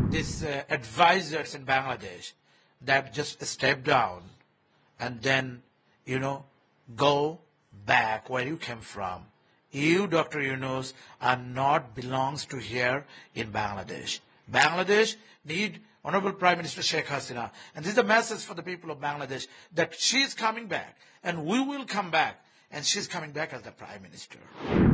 these advisors in Bangladesh that just step down and then, go back where you came from. You, Dr. Yunus, are not belongs to here in Bangladesh. Bangladesh need Honorable Prime Minister Sheikh Hasina. And this is the message for the people of Bangladesh that she is coming back and we will come back. And she's coming back as the Prime Minister.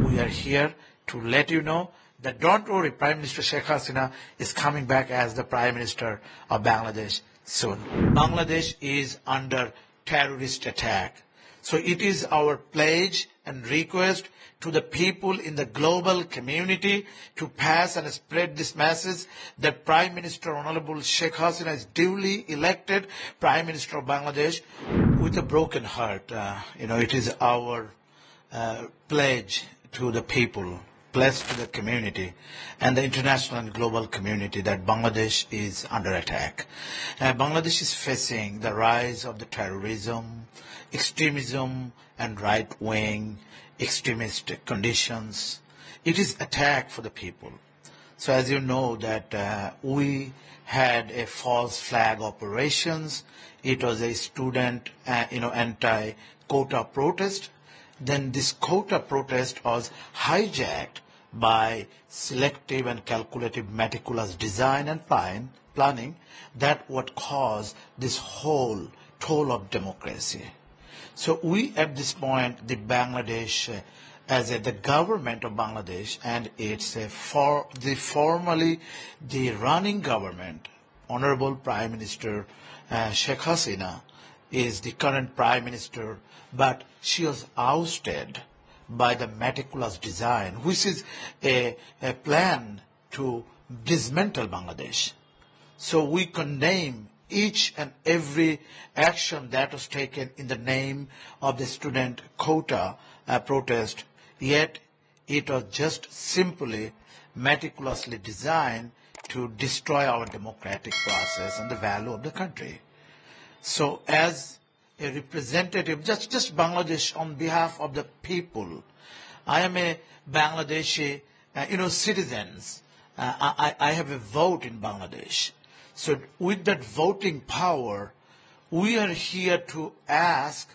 We are here to let you know that don't worry, Prime Minister Sheikh Hasina is coming back as the Prime Minister of Bangladesh soon. Bangladesh is under terrorist attack. So it is our pledge and request to the people in the global community to pass and spread this message that Prime Minister Honorable Sheikh Hasina is duly elected Prime Minister of Bangladesh. With a broken heart, it is our pledge to the people, pledge to the community and the international and global community that Bangladesh is under attack. Bangladesh is facing the rise of the terrorism, extremism and right-wing extremist conditions. It is attack for the people. So as you know that we had a false flag operations. It was a student, anti-quota protest. Then this quota protest was hijacked by selective and calculative meticulous design and planning that would cause this whole toll of democracy. So we at this point, the Bangladesh, the government of Bangladesh, and it's formally the running government, Honorable Prime Minister Sheikh Hasina is the current Prime Minister, but she was ousted by the meticulous design, which is a plan to dismantle Bangladesh. So we condemn each and every action that was taken in the name of the student quota protest, yet it was just simply meticulously designed to destroy our democratic process and the value of the country. So as a representative, just Bangladesh on behalf of the people, I am a Bangladeshi, citizens. I have a vote in Bangladesh. So with that voting power, we are here to ask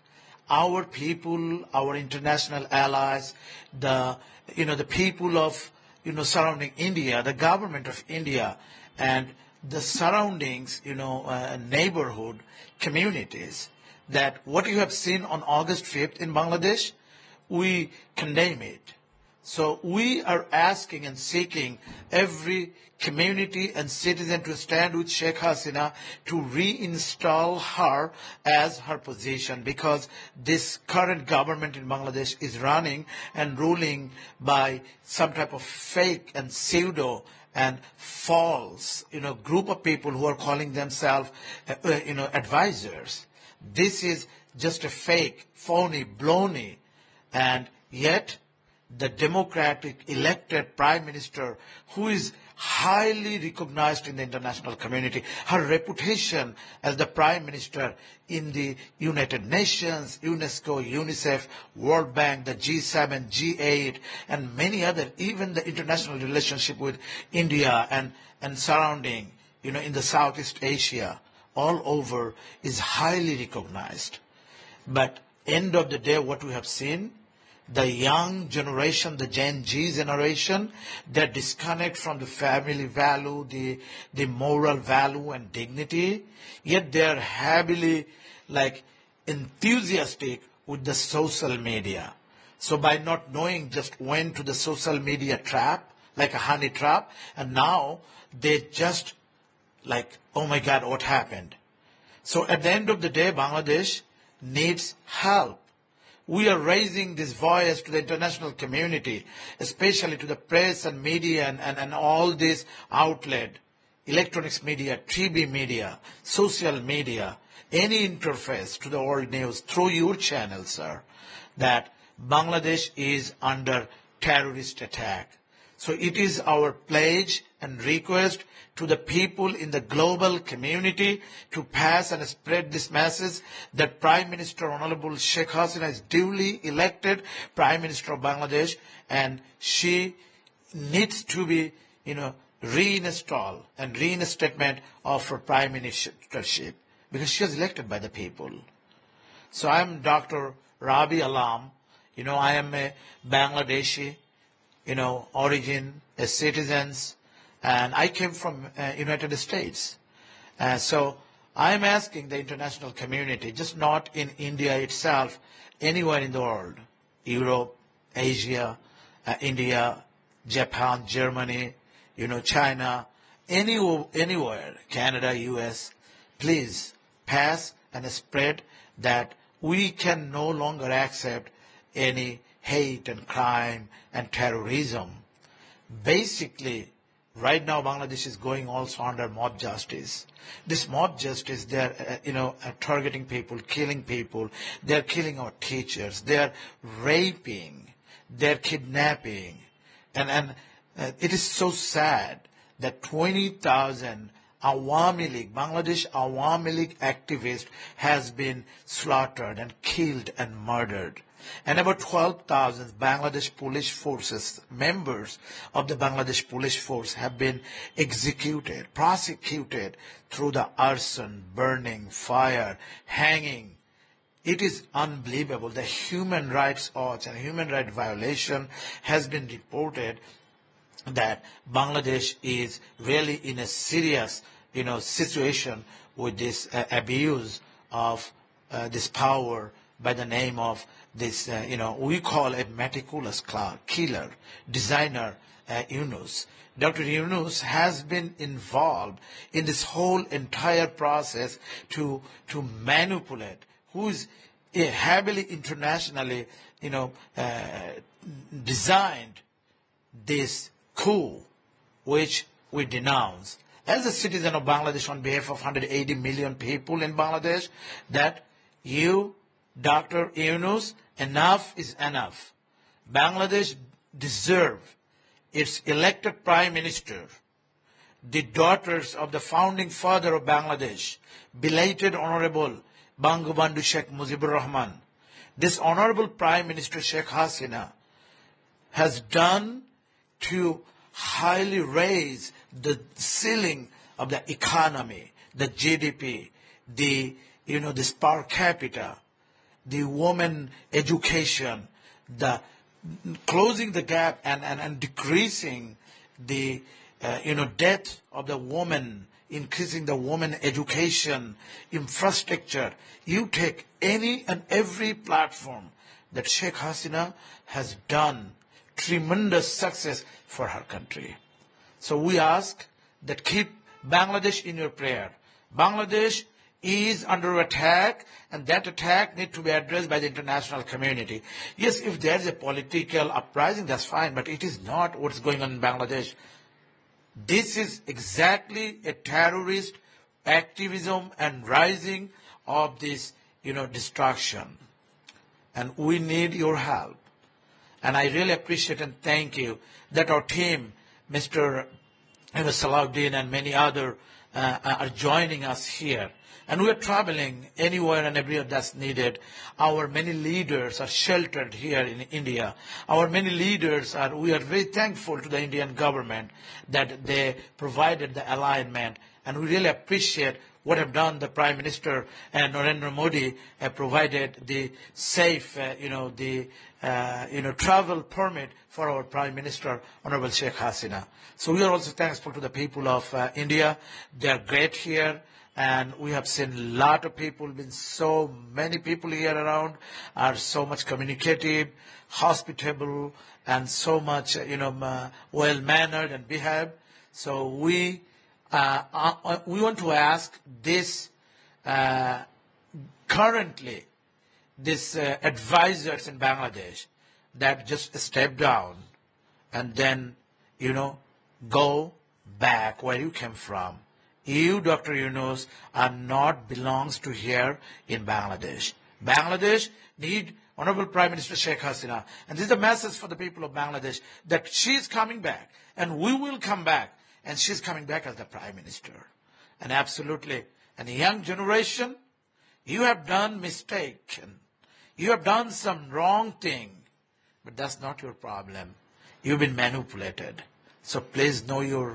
our people, our international allies, the people of, surrounding India, the government of India, and the surroundings, neighborhood communities, that what you have seen on August 5th in Bangladesh, we condemn it. So we are asking and seeking every community and citizen to stand with Sheikh Hasina to reinstall her as her position, because this current government in Bangladesh is running and ruling by some type of fake and pseudo and false, group of people who are calling themselves, advisors. This is just a fake, phony, baloney, and yet the democratic elected prime minister who is highly recognized in the international community, her reputation as the prime minister in the United Nations, UNESCO, UNICEF, World Bank, the G7, G8, and many other, even the international relationship with India and surrounding, in the Southeast Asia, all over, is highly recognized. But end of the day, what we have seen, the young generation, the Gen Z generation, they disconnect from the family value, the moral value and dignity, yet they are heavily enthusiastic with the social media. So by not knowing, just went to the social media trap, like a honey trap, and now they just oh my God, what happened? So at the end of the day, Bangladesh needs help. We are raising this voice to the international community, especially to the press and media and all this outlet, electronics media, TV media, social media, any interface to the world news through your channel, sir, that Bangladesh is under terrorist attack. So it is our pledge and request to the people in the global community to pass and spread this message that Prime Minister Honorable Sheikh Hasina is duly elected Prime Minister of Bangladesh, and she needs to be, reinstall and reinstatement of her prime ministership because she was elected by the people. So I am Dr. Rabi Alam. I am a Bangladeshi, origin, a citizens, and I came from United States. So I am asking the international community, just not in India itself, anywhere in the world, Europe, Asia, India, Japan, Germany, China, anywhere, Canada, US, please pass and spread that we can no longer accept any hate and crime and terrorism. Basically, right now Bangladesh is going also under mob justice. This mob justice, they're, targeting people, killing people. They're killing our teachers. They're raping. They're kidnapping. And it is so sad that 20,000 Awami League, Bangladesh Awami League activists has been slaughtered and killed and murdered. And about 12,000 Bangladesh police forces, members of the Bangladesh police force have been executed, prosecuted through the arson, burning, fire, hanging. It is unbelievable. The human rights watch and human rights violation has been reported that Bangladesh is really in a serious, situation with this abuse of this power by the name of this, we call a meticulous killer, designer Yunus. Dr. Yunus has been involved in this whole entire process to manipulate, who is heavily internationally, designed this coup, which we denounce. As a citizen of Bangladesh on behalf of 180 million people in Bangladesh, that you, Dr. Yunus, enough is enough. Bangladesh deserves its elected prime minister, the daughters of the founding father of Bangladesh, belated Honorable Bangabandhu Sheikh Mujibur Rahman. This Honorable Prime Minister Sheikh Hasina has done to highly raise the ceiling of the economy, the GDP, this per capita, the woman education, the closing the gap and decreasing the death of the woman, increasing the woman education, infrastructure. You take any and every platform that Sheikh Hasina has done tremendous success for her country. So we ask that keep Bangladesh in your prayer. Bangladesh is under attack, and that attack needs to be addressed by the international community. Yes, if there is a political uprising, that's fine, but it is not what's going on in Bangladesh. This is exactly a terrorist activism and rising of this, destruction. And we need your help. And I really appreciate and thank you that our team, Mr. Salahuddin and many other are joining us here. And we are traveling anywhere and everywhere that's needed. Our many leaders are sheltered here in India. Our many leaders we are very thankful to the Indian government that they provided the alignment. And we really appreciate what have done the Prime Minister and Narendra Modi have provided the safe, travel permit for our Prime Minister, Honorable Sheikh Hasina. So we are also thankful to the people of India. They are great here. And we have seen a lot of people, been so many people here around, are so much communicative, hospitable, and so much, well-mannered and behaved. So we want to ask this, currently, this advisors in Bangladesh that just step down and then, go back where you came from. You, Dr. Yunus, are not belongs to here in Bangladesh. Bangladesh need Honorable Prime Minister Sheikh Hasina. And this is the message for the people of Bangladesh that she is coming back and we will come back. And she's coming back as the Prime Minister. And absolutely, and the young generation, you have done mistake. And you have done some wrong thing. But that's not your problem. You've been manipulated. So please know your,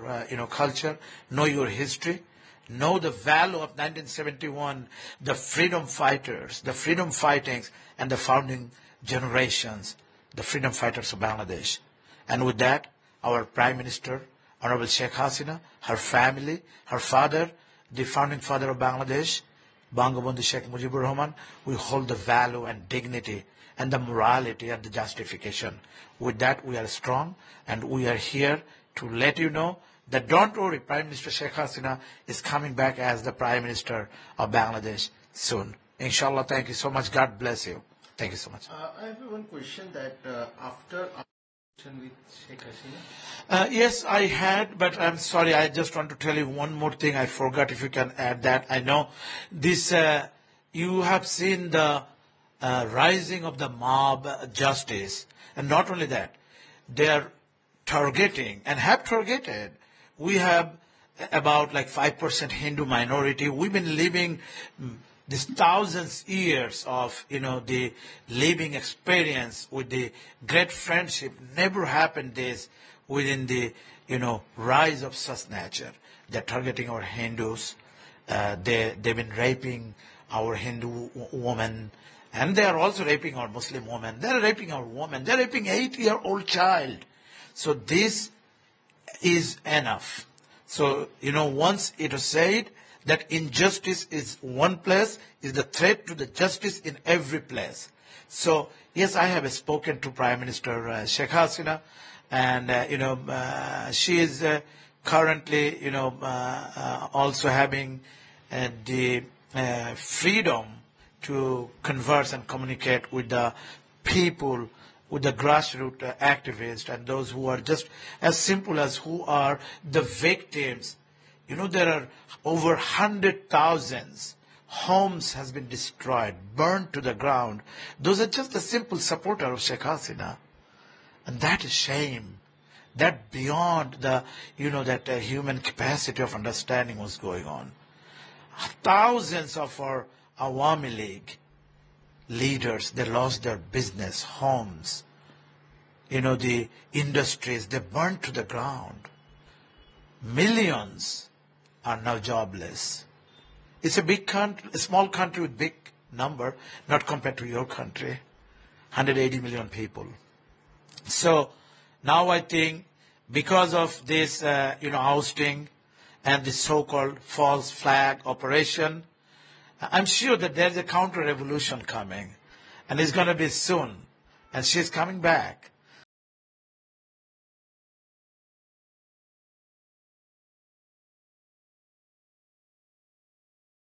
culture, know your history, know the value of 1971, the freedom fighters, the freedom fightings, and the founding generations, the freedom fighters of Bangladesh. And with that, our Prime Minister, Honorable Sheikh Hasina, her family, her father, the founding father of Bangladesh, Bangabandhu Sheikh Mujibur Rahman, we hold the value and dignity and the morality and the justification. With that, we are strong, and we are here to let you know that don't worry, Prime Minister Sheikh Hasina is coming back as the Prime Minister of Bangladesh soon. Inshallah, thank you so much. God bless you. Thank you so much. I have one question that after our conversation with Sheikh Hasina. Yes, I had, but I'm sorry. I just want to tell you one more thing. I forgot if you can add that. I know this. You have seen the rising of the mob justice, and not only that, they are targeting and have targeted. We have about like 5% Hindu minority. We've been living these thousands years of, the living experience with the great friendship. Never happened this within the, rise of such nature. They're targeting our Hindus. They've been raping our Hindu women. And they are also raping our Muslim women. They're raping our women. They're raping 8-year-old child. So this is enough. So, once it was said that injustice is one place, is the threat to the justice in every place. So, yes, I have spoken to Prime Minister Sheikh Hasina, and, she is currently, also having the freedom to converse and communicate with the people, with the grassroots activists and those who are just as simple as who are the victims. There are over 100,000 homes has been destroyed, burned to the ground. Those are just the simple supporter of Sheikh Hasina. And that is shame. That beyond the, that human capacity of understanding was going on. Thousands of our Awami League leaders, they lost their business, homes, the industries, they burned to the ground. Millions are now jobless. It's a big country, a small country with big number, not compared to your country, 180 million people. So now I think because of this, ousting and this so-called false flag operation, I'm sure that there's a counter-revolution coming, and it's going to be soon, and she's coming back.